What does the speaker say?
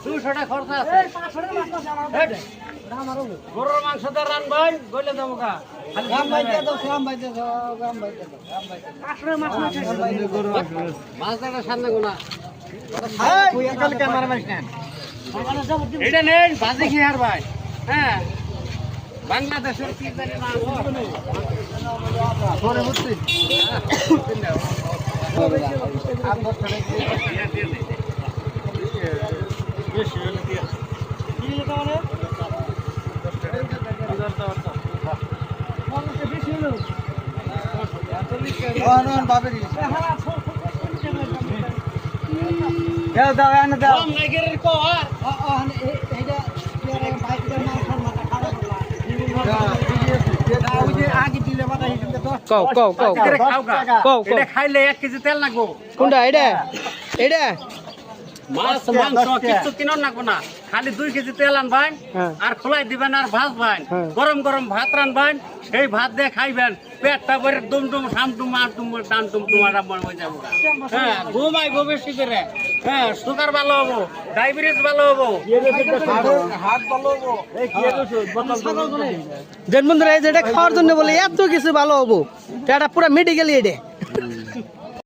200 টাকা খরচ আছে গরুর মাংস দা রানবেন গইলে দেবো কা গাম বাইতে দাও গাম বাইতে দাও গাম বাইতে দাও গাম বাইতে দাও আসলে মাছ মাছটা সামনে গোনা তুই একাল ক্যামেরা মারিস না এটা নেই ভাজি খেয়ে আর ভাই হ্যাঁ বাংলাদেশের কি জানি না ধরে বুঝছি দাও দাও এনে দাও কম নাই গেরে কো আর এইটা বাইকের মাংসের মাথা খাওয়া ওই যে আগে দিলে মাথা হিসেবে 10 কও কও কও এটা খাও কা কও কও এটা খাইলে 1 কেজি তেল লাগবো কোনটা এটা এটা মাছ মাংস কিছু কিনন লাগবো না খালি 2 কেজি তেল আনবেন হ্যাঁ। আর খোলাই দিবেন আর ভাজবেন হ্যাঁ। গরম গরম ভাত রানবেন সেই ভাত দিয়ে খাইবেন পেটটা ভরে দুমডুম সামডুম আটুম টানটুম তোমারা মন হয়ে যাবো হ্যাঁ ঘুমাই বেশি করে হ্যাঁ সুগার ভালো হবো ডায়াবেটিস ভালো হবো হাত ভালো হবো এই কি দেন বন্ধুরা এই যে এটা খাওয়ার জন্য বলে এত কিছু ভালো হবো এটা পুরো মেডিকেল এটা